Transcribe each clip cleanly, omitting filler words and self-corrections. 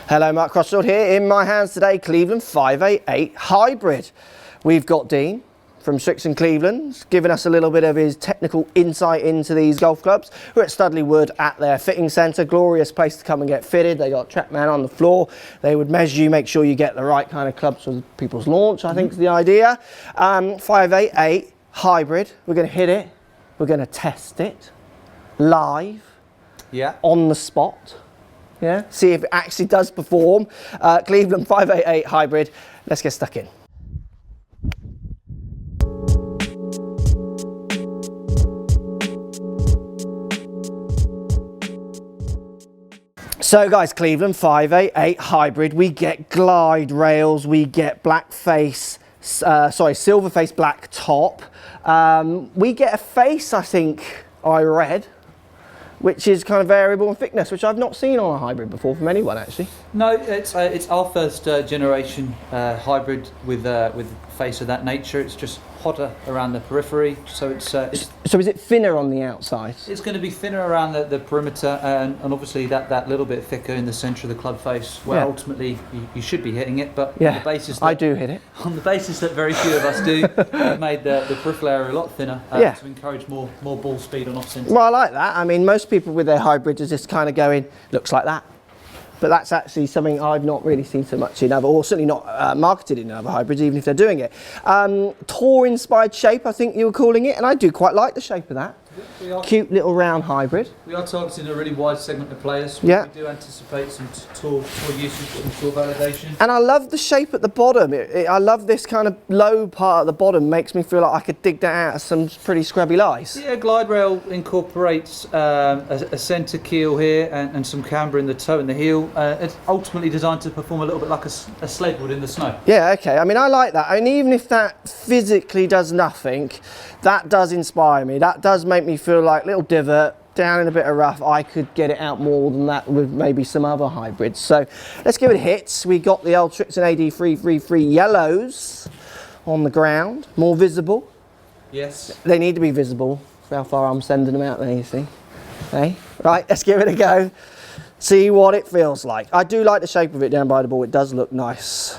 Hello, Mark Crossfield here. In my hands today, Cleveland 588 Hybrid. We've got Dean from Strixon Cleveland giving us a little bit of his technical insight into these golf clubs. We're at Studley Wood at their fitting centre. Glorious place to come and get fitted. They got TrackMan on the floor. They would measure you, make sure you get the right kind of clubs for people's launch, I think is the idea. 588 Hybrid. We're going to hit it. We're going to test it live, on the spot. Yeah, see if it actually does perform. Cleveland 588 Hybrid. Let's get stuck in. So guys, Cleveland 588 Hybrid, we get glide rails, we get silver face black top. We get a face, I think I read, which is kind of variable in thickness, which I've not seen on a hybrid before from anyone actually. No, it's our first generation hybrid with face of that nature. It's just hotter around the periphery, so it's so is it thinner on the outside? It's going to be thinner around the perimeter, and obviously that little bit thicker in the centre of the club face, where ultimately you should be hitting it. But on the basis that, I do hit it. On the basis that very few of us do, we've made the peripheral area a lot thinner to encourage more ball speed on off centre. Well, I like that. I mean, most people with their hybrids are just kind of going, looks like that. But that's actually something I've not really seen so much in other, or certainly not marketed in other hybrids, even if they're doing it. Tour-inspired shape, I think you were calling it, and I do quite like the shape of that. Cute little round hybrid. We are targeting a really wide segment of players. We do anticipate some tour usage and tour validation. And I love the shape at the bottom. I love this kind of low part at the bottom. Makes me feel like I could dig that out of some pretty scrubby lies. Yeah, glide rail incorporates a centre keel here and some camber in the toe and the heel. It's ultimately designed to perform a little bit like a sled would in the snow. Yeah, okay. I mean, I like that. I mean, even if that physically does nothing, that does inspire me. That does make me feel like little divot down in a bit of rough. I could get it out more than that with maybe some other hybrids. So let's give it a hit. We got the old Strixon AD 333 yellows on the ground, more visible. Yes. They need to be visible. How far I'm sending them out there, you see. Hey, right, let's give it a go. See what it feels like. I do like the shape of it down by the ball. It does look nice.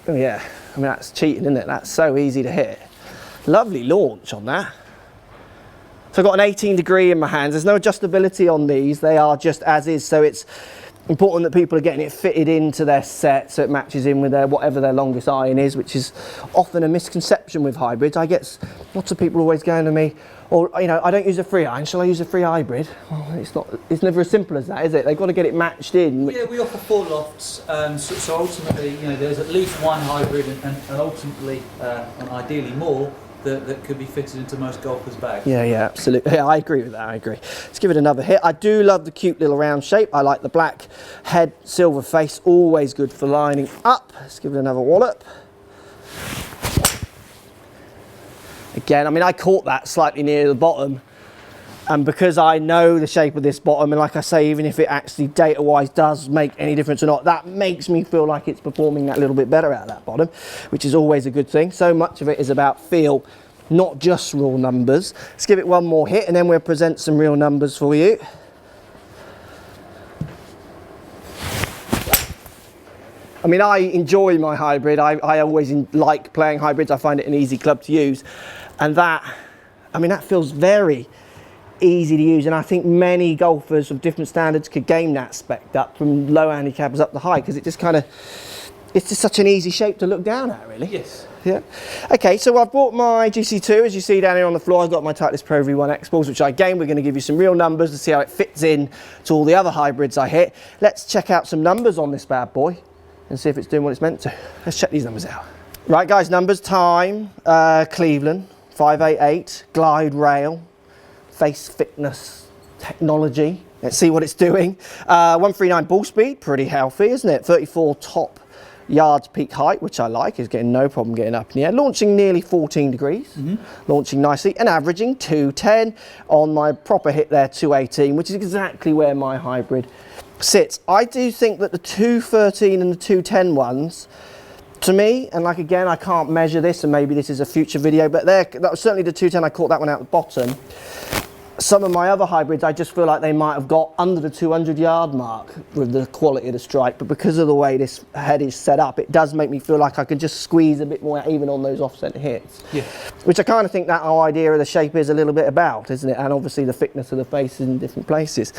Oh yeah. I mean, that's cheating, isn't it? That's so easy to hit. Lovely launch on that. So I've got an 18 degree in my hands. There's no adjustability on these. They are just as is. So it's important that people are getting it fitted into their set so it matches in with whatever their longest iron is, which is often a misconception with hybrids. I get lots of people always going to me, or, you know, I don't use a free iron, shall I use a free hybrid? Well, it's never as simple as that, is it? They've got to get it matched in. Yeah, we offer 4 lofts, so ultimately, you know, there's at least one hybrid and ultimately, and ideally more, that could be fitted into most golfers' bags. Yeah, absolutely. Yeah, I agree with that, I agree. Let's give it another hit. I do love the cute little round shape. I like the black head, silver face, always good for lining up. Let's give it another wallop. Again, I mean, I caught that slightly near the bottom, and because I know the shape of this bottom, and like I say, even if it actually data-wise does make any difference or not, that makes me feel like it's performing that little bit better out of that bottom, which is always a good thing. So much of it is about feel, not just raw numbers. Let's give it one more hit, and then we'll present some real numbers for you. I mean, I enjoy my hybrid. I always like playing hybrids. I find it an easy club to use. And that, I mean, that feels very easy to use. And I think many golfers of different standards could game that spec up from low handicappers up to high, because it just kind of, it's just such an easy shape to look down at, really. Yes. Yeah. Okay, so I've bought my GC2, as you see down here on the floor. I've got my Titleist Pro V1 X balls, which again, we're going to give you some real numbers to see how it fits in to all the other hybrids I hit. Let's check out some numbers on this bad boy and see if it's doing what it's meant to. Let's check these numbers out. Right guys, numbers time, Cleveland, 588, glide rail, face thickness technology. Let's see what it's doing. 139 ball speed, pretty healthy, isn't it? 34 top yards peak height, which I like, is getting no problem getting up in the air. Launching nearly 14 degrees, launching nicely, and averaging 210 on my proper hit there, 218, which is exactly where my hybrid sits. I do think that the 213 and the 210 ones, to me, and like again, I can't measure this, and maybe this is a future video, but that was certainly the 210. I caught that one out the bottom. some of my other hybrids, I just feel like they might have got under the 200-yard mark with the quality of the strike, but because of the way this head is set up, it does make me feel like I can just squeeze a bit more even on those off-centre hits. Yeah. Which I kind of think that whole idea of the shape is a little bit about, isn't it? And obviously the thickness of the faces in different places.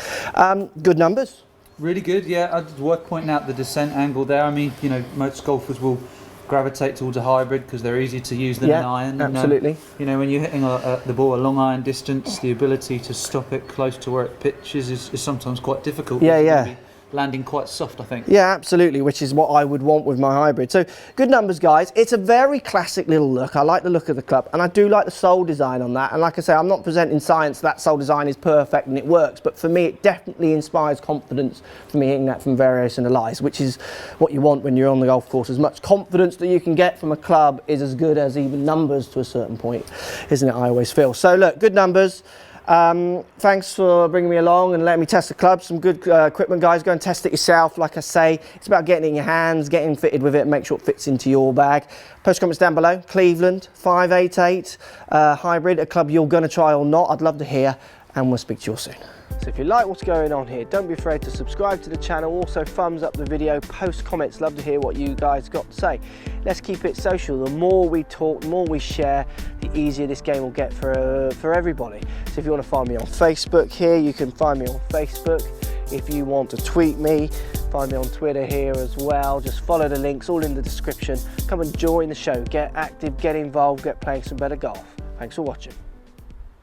Good numbers. Really good, yeah. It's worth pointing out the descent angle there. I mean, you know, most golfers will gravitate towards a hybrid because they're easier to use than an iron. Absolutely. And, you know, when you're hitting the ball a long iron distance, the ability to stop it close to where it pitches is sometimes quite difficult. Yeah. Landing quite soft, I think. Yeah, absolutely, which is what I would want with my hybrid. So good numbers, guys. It's a very classic little look. I like the look of the club, and I do like the sole design on that. And like I say, I'm not presenting science that sole design is perfect and it works, but for me, it definitely inspires confidence for me hitting that from variation of lies, which is what you want when you're on the golf course. As much confidence that you can get from a club is as good as even numbers to a certain point, isn't it? I always feel. So look, good numbers. Thanks for bringing me along and letting me test the club. Some good equipment, guys. Go and test it yourself. Like I say, it's about getting it in your hands, getting fitted with it, and make sure it fits into your bag. Post comments down below. Cleveland 588 hybrid, a club you're going to try or not. I'd love to hear, and we'll speak to you all soon. So if you like what's going on here, don't be afraid to subscribe to the channel. Also thumbs up the video, post comments. Love to hear what you guys got to say. Let's keep it social. The more we talk, the more we share, the easier this game will get for everybody. So if you want to find me on Facebook here, you can find me on Facebook. If you want to tweet me, find me on Twitter here as well. Just follow the links, all in the description. Come and join the show. Get active, get involved, get playing some better golf. Thanks for watching.